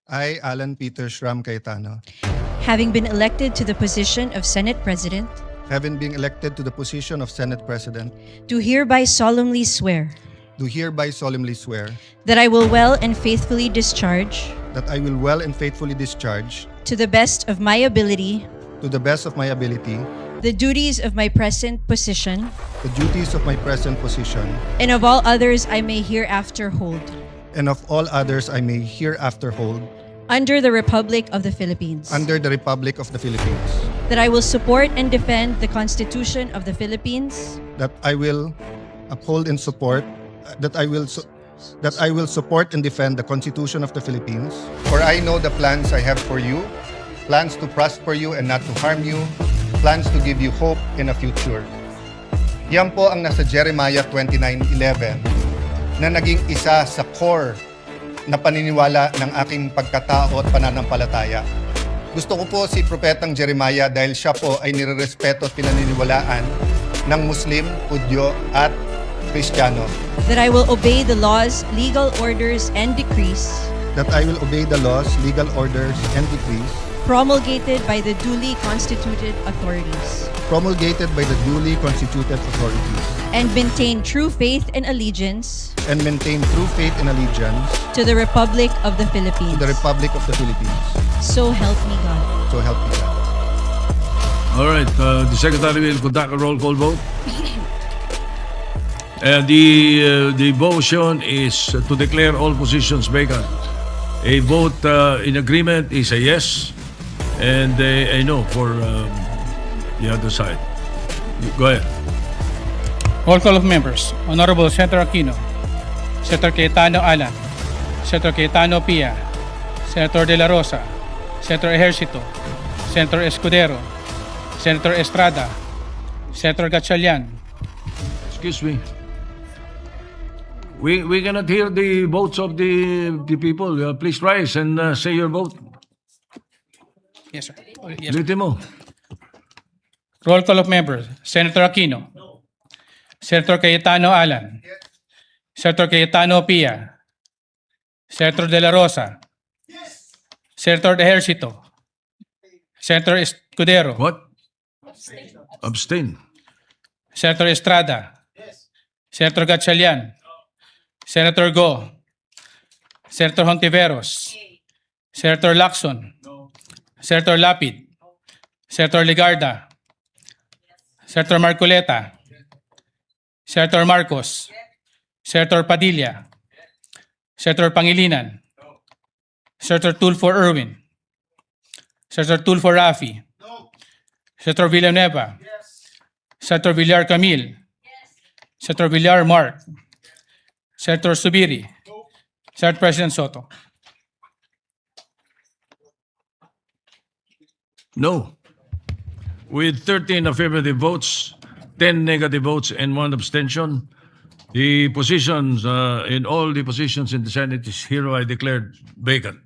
I, Alan Peter Shram Cayetano, having been elected to the position of Senate President, having been elected to the position of Senate President, do hereby solemnly swear do hereby solemnly swear that I will well and faithfully discharge, that I will well and faithfully discharge, to the best of my ability, to the best of my ability, the duties of my present position the duties of my present position, and of all others I may hereafter hold, and of all others I may hereafter hold, under the Republic of the Philippines. under the Republic of the Philippines, That I will support and defend the Constitution of the Philippines, that I will uphold and support, that I will support and defend the Constitution of the Philippines. For I know the plans I have for you, plans to prosper you and not to harm you, plans to give you hope in a future. Yan po ang nasa Jeremiah 29:11 na naging isa sa core na paniniwala ng aking pagkatao at pananampalataya. Gusto ko po si Propetang Jeremiah dahil siya po ay nirerespeto at pinaniniwalaan ng Muslim, Hudyo at Kristiyano. that I will obey the laws, legal orders, and decrees That I will obey the laws, legal orders, and decrees promulgated by the duly constituted authorities, promulgated by the duly constituted authorities, and maintain true faith and allegiance and maintain true faith and allegiance to the Republic of the to Philippines. the Republic of the Philippines. So help me God. So help me God. All right, the Secretary will conduct a roll call vote. The motion is to declare all positions vacant. A vote in agreement is a yes, and a no for the other side. Go ahead. Roll call of members. Honorable Senator Aquino, Senator Cayetano Alan, Senator Cayetano Pia, Senator De La Rosa, Senator Ejercito, Senator Escudero, Senator Estrada, Senator Gatchalian, Excuse me. We cannot hear the votes of the people. Please rise and say your vote. yes sir. Yes, sir. Ulitin mo. Roll call of members. Senator Aquino, Senator Cayetano Alan, Senator Cayetano Pia, Senator De La Rosa, Senator Ejercito, Senator Escudero, What? Abstain. Senator Estrada, Senator Gatchalian, Senator Go, Senator Hontiveros, Senator Lacson, Senator Lapid, Senator Ligarda, Senator Marcoleta, Senator Marcos, Senator Padilla, Senator Pangilinan, Senator Tulfo Erwin, Senator Tulfo Rafi, Senator Villanueva, Senator Villar Camil, Senator Villar Mark, Senator Subiri, Senate President Soto. No. With 13 affirmative votes, 10 negative votes, and 1 abstention, the positions in all the positions in the Senate is hereby declared vacant.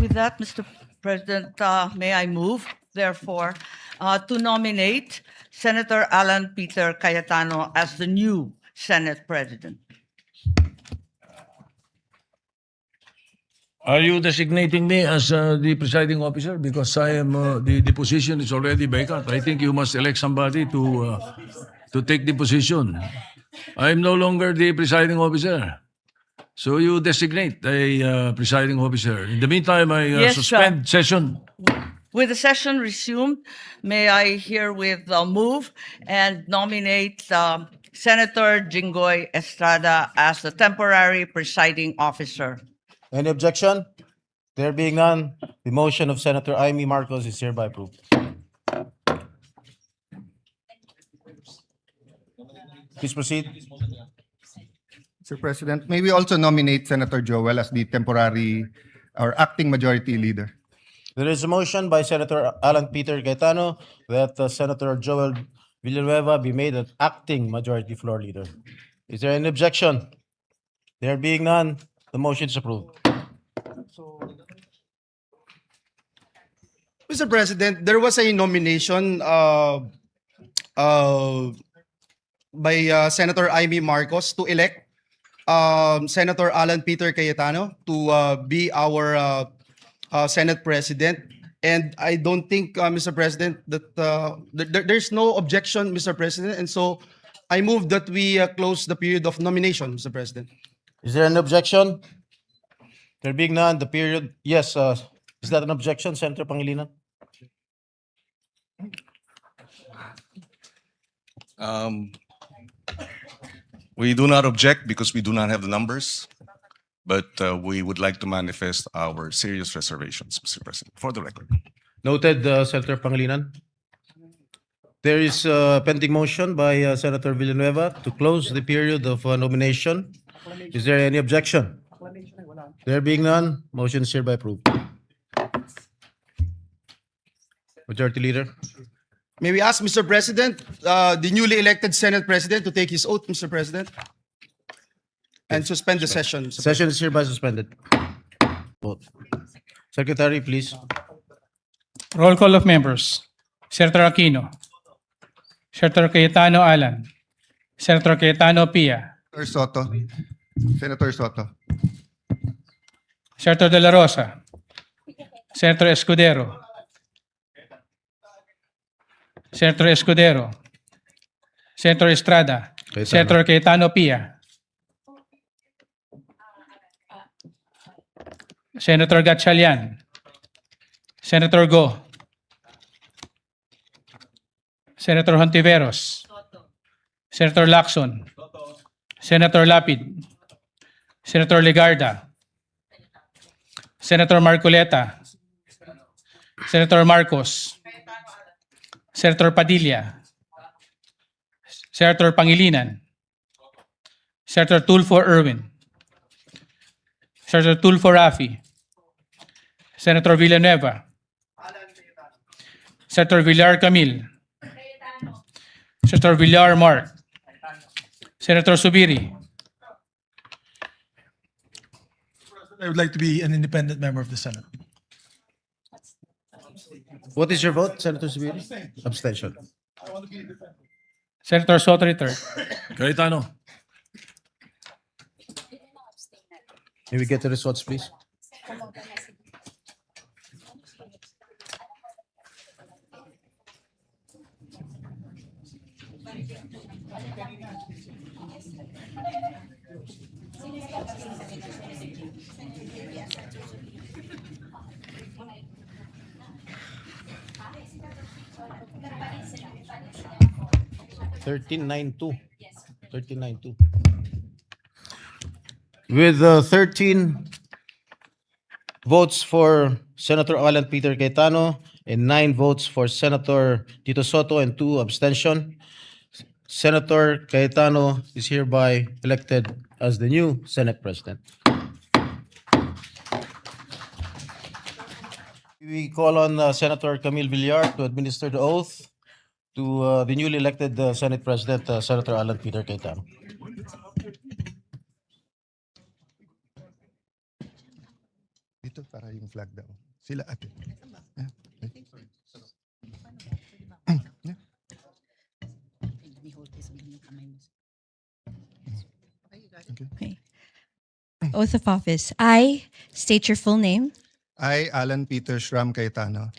With that, Mr. President, may I move, therefore, to nominate Senator Alan Peter Cayetano as the new Senate President. Are you designating me as the presiding officer? Because I am the position is already vacant. I think you must elect somebody to take the position. I am no longer the presiding officer. So you designate a presiding officer. In the meantime, I Yes, suspend session. With the session resumed, may I herewith move and nominate Senator Jinggoy Estrada as the temporary presiding officer. Any objection? There being none, the motion of Senator Amy Marcos is hereby approved. Please proceed. Mr. President, may we also nominate Senator Joel as the temporary or acting majority leader? There is a motion by Senator Alan Peter Cayetano that Senator Joel Villanueva be made an acting majority floor leader. Is there any objection? There being none, the motion is approved. Mr. President, there was a nomination by Senator Amy Marcos to elect Senator Alan Peter Cayetano to be our Senate President. And I don't think, Mr. President, that there's no objection, Mr. President. And so I move that we close the period of nomination, Mr. President. Is there an objection? There being none, the period, yes, is that an objection, Senator Pangilinan? We do not object because we do not have the numbers, but we would like to manifest our serious reservations, Mr. President, for the record. Noted, Senator Pangilinan. There is a pending motion by Senator Villanueva to close the period of nomination. Is there any objection? There being none, motion is hereby approved. Majority Leader. May we ask, Mr. President, the newly elected Senate President to take his oath, Mr. President, and suspend the session. Mr. Session is hereby suspended. Vote. Secretary, please. Roll call of members. Senator Aquino. Senator Cayetano Alan. Senator Cayetano Pia. Senator Soto. Senator Soto. Senator De La Rosa. Senator Escudero. Senator Escudero. Senator Estrada. Cayetano. Senator Cayetano Pia. Senator Gatchalian. Senator Go. Senator Hontiveros. Senator Lacson. Senator Lapid. Senator Legarda. Senator Marcoleta. Senator Marcos. Senator Padilla. Senator Pangilinan. Senator Tulfo Erwin. Senator Tulfo Rafi. Senator Villanueva. Senator Villar Camil. Senator Villar Mark. Senator Subiri. I would like to be an independent member of the Senate. What is your vote, Senator Subiri? Abstention. Senator Soto III. Cayetano. May we get the results, please? $13.92. 13.92. With 13 votes for Senator Alan Peter Cayetano and 9 votes for Senator Tito Soto and 2 abstention, Senator Cayetano is hereby elected as the new Senate President. We call on Senator Camille Villar to administer the oath to the newly elected Senate President, Senator Alan Peter Cayetano. Dito para yung flag daw. Sila ate. Okay. Oath of office. I state your full name. I, Alan Peter Shram Cayetano,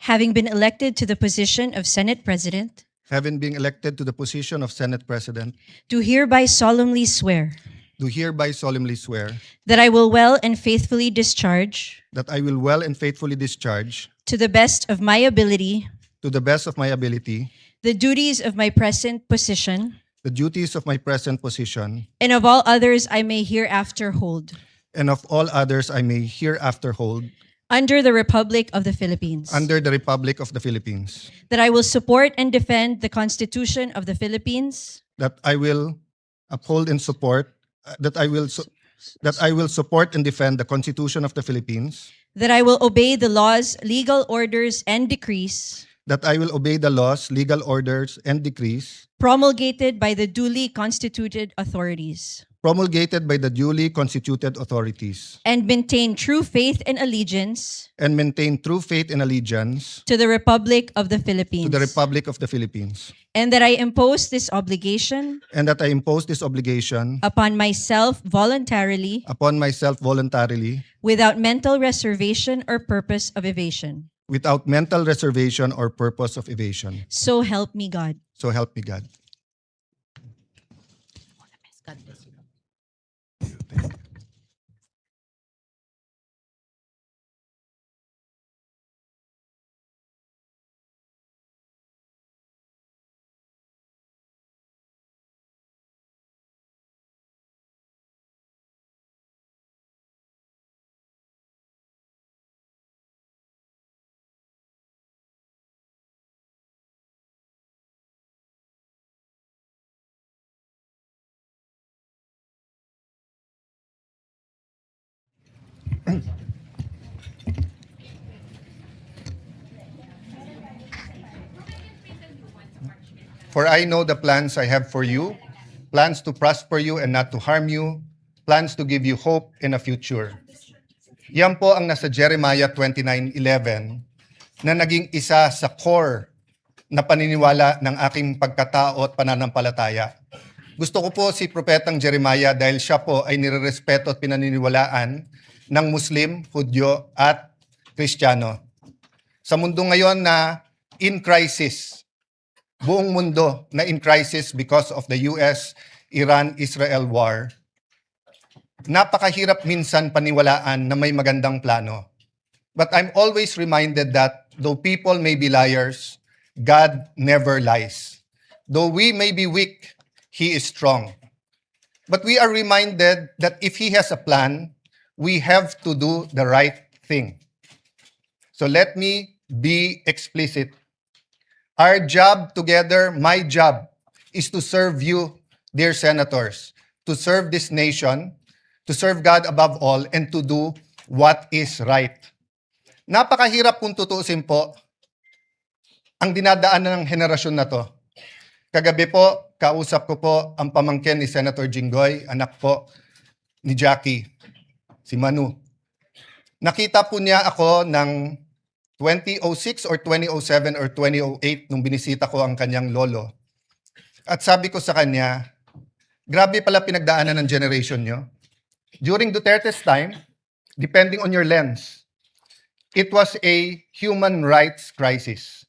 Having been elected to the position of Senate President, having been elected to the position of Senate President, do hereby solemnly swear do hereby solemnly swear that I will well and faithfully discharge, that I will well and faithfully discharge, to the best of my ability, to the best of my ability, the duties of my present position, the duties of my present position, and of all others I may hereafter hold, and of all others I may hereafter hold, under the Republic of the Philippines. under the Republic of the Philippines, That I will support and defend the Constitution of the Philippines, that I will uphold and support, that I will support and defend the Constitution of the Philippines, that I will obey the laws, legal orders, and decrees that I will obey the laws, legal orders, and decrees promulgated by the duly constituted authorities. promulgated by the duly constituted authorities, and maintain true faith and allegiance and maintain true faith and allegiance to the Republic of the to Philippines, the Republic of the Philippines, and that I impose this obligation and that I impose this obligation upon myself voluntarily voluntarily without mental reservation or purpose of evasion. without mental reservation or purpose of evasion. So help me God. So help me God. For I know the plans I have for you, plans to prosper you and not to harm you, plans to give you hope in a future. Yan po ang nasa Jeremiah 29:11 na naging isa sa core na paniniwala ng aking pagkatao at pananampalataya. Gusto ko po si Propetang Jeremiah dahil siya po ay nirerespeto at pinaniniwalaan ng Muslim, Hudyo at Kristiyano. Sa mundo ngayon na in crisis, buong mundo na in crisis because of the US-Iran-Israel war, napakahirap minsan paniwalaan na may magandang plano. But I'm always reminded that though people may be liars, God never lies. Though we may be weak, He is strong. But we are reminded that if He has a plan, we have to do the right thing. So let me be explicit. Our job together, my job, is to serve you, dear senators, to serve this nation, to serve God above all, and to do what is right. Napakahirap kung tutuusin po ang dinadaanan ng henerasyon na to. Kagabi po, kausap ko po ang pamangkin ni Senator Jinggoy, anak po ni Jackie, si Manu. Nakita po niya ako ng 2006 or 2007 or 2008 nung binisita ko ang kanyang lolo. At sabi ko sa kanya, grabe pala pinagdaanan ng generation nyo. During Duterte's time, depending on your lens, it was a human rights crisis.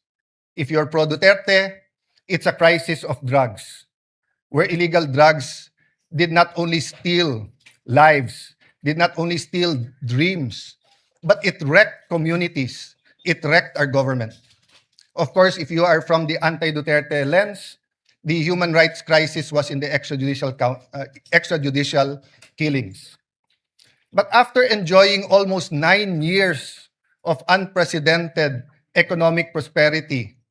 If you're pro-Duterte, it's a crisis of drugs, where illegal drugs did not only steal lives, did not only steal dreams, but it wrecked communities. It wrecked our government. Of course, if you are from the anti-Duterte lens, the human rights crisis was in the extrajudicial killings. But after enjoying almost 9 years of unprecedented economic prosperity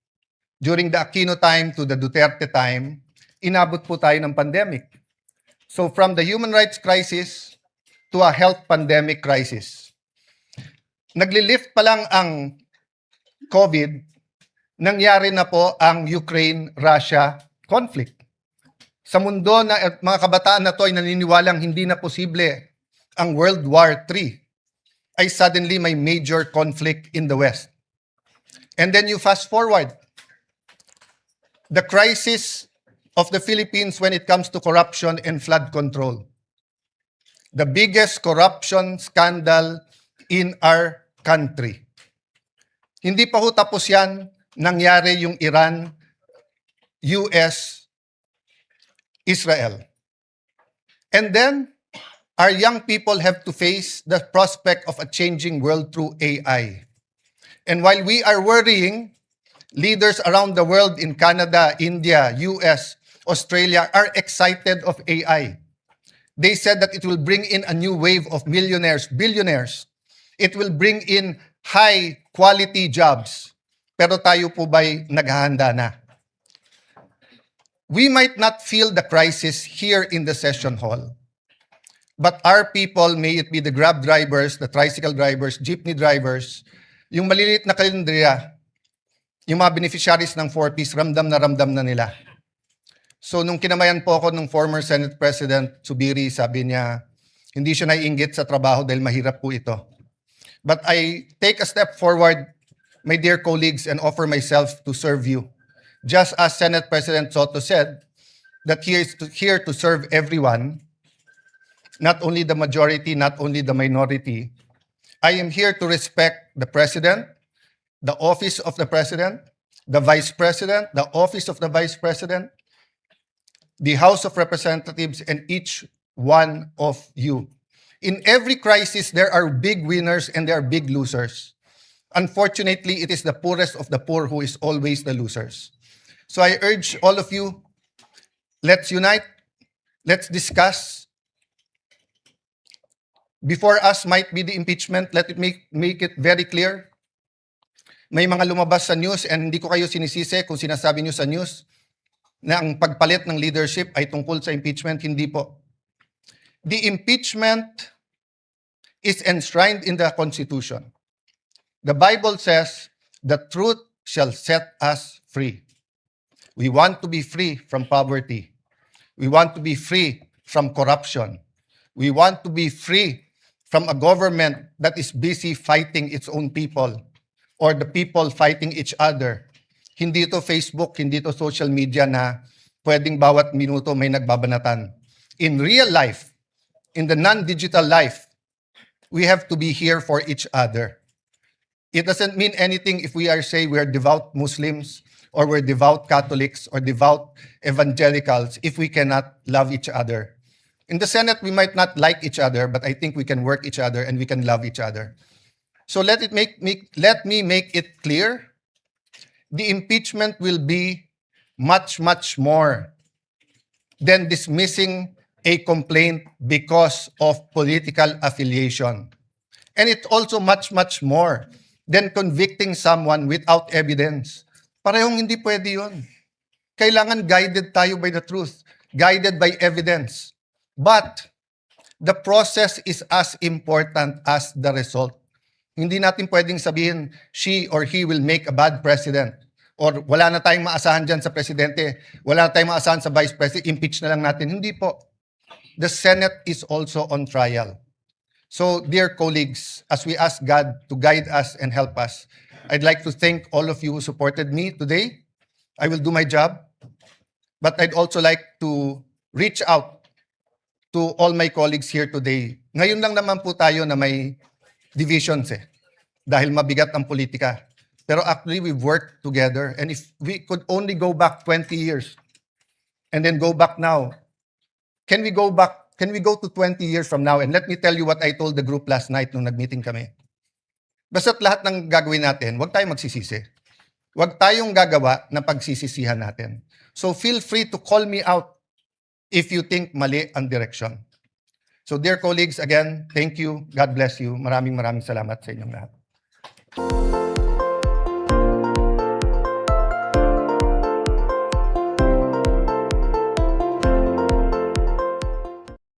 during the Aquino time to the Duterte time, inabot po tayo ng pandemic. So from the human rights crisis to a health pandemic crisis. Naglilift pa lang ang COVID, nangyari na po ang Ukraine-Russia conflict. Sa mundo na mga kabataan na to ay naniniwalang hindi na posible ang World War III, ay suddenly may major conflict in the West. And then you fast forward. The crisis of the Philippines when it comes to corruption and flood control. The biggest corruption scandal in our country. Hindi pa ho tapos yan, nangyari yung Iran, US, Israel. And then, our young people have to face the prospect of a changing world through AI. And while we are worrying, leaders around the world in Canada, India, US, Australia are excited of AI. They said that it will bring in a new wave of millionaires, billionaires. It will bring in high-quality jobs. Pero tayo po ba'y naghahanda na? We might not feel the crisis here in the session hall. But our people, may it be the Grab drivers, the tricycle drivers, jeepney drivers, yung maliliit na kalendriya, yung mga beneficiaries ng 4Ps, ramdam na nila. So nung kinamayan po ako ng former Senate President Subiri, sabi niya, hindi siya naiinggit sa trabaho dahil mahirap po ito. But I take a step forward, my dear colleagues, and offer myself to serve you. Just as Senate President Soto said, that he is here to serve everyone, not only the majority, not only the minority. I am here to respect the President, the office of the President, the Vice President, the office of the Vice President, the House of Representatives, and each one of you. In every crisis, there are big winners and there are big losers. Unfortunately, it is the poorest of the poor who is always the losers. So I urge all of you, let's unite, let's discuss. Before us might be the impeachment, let it make it very clear. May mga lumabas sa news, and hindi ko kayo sinisisi kung sinasabi niyo sa news na ang pagpalit ng leadership ay tungkol sa impeachment. Hindi po. The impeachment is enshrined in the Constitution. The Bible says, the truth shall set us free. We want to be free from poverty. We want to be free from corruption. We want to be free from a government that is busy fighting its own people or the people fighting each other. Hindi to Facebook, hindi to social media na pwedeng bawat minuto may nagbabanatan. In real life, in the non-digital life, we have to be here for each other. It doesn't mean anything if we say we are devout Muslims or we're devout Catholics or devout evangelicals if we cannot love each other. In the Senate, we might not like each other, but I think we can work each other and we can love each other. So let me make it clear. The impeachment will be much, much more than dismissing a complaint because of political affiliation. And it's also much, much more than convicting someone without evidence. Parehong hindi pwede yun. Kailangan guided tayo by the truth, guided by evidence. But the process is as important as the result. Hindi natin pwedeng sabihin, she or he will make a bad president. Or wala na tayong maasahan dyan sa presidente, wala na tayong maasahan sa vice president, impeach na lang natin. Hindi po. The Senate is also on trial. So, dear colleagues, as we ask God to guide us and help us, I'd like to thank all of you who supported me today. I will do my job. But I'd also like to reach out to all my colleagues here today. Ngayon lang naman po tayo na may divisions dahil mabigat ang politika. Pero actually, we've worked together. And if we could only go back 20 years and then go back now, can we go to 20 years from now? And let me tell you what I told the group last night nung nag-meeting kami. Basta't lahat ng gagawin natin, huwag tayong magsisisi. Huwag tayong gagawa na pagsisisihan natin. So feel free to call me out if you think mali ang direction. So dear colleagues, again, thank you. God bless you. Maraming salamat sa inyong lahat.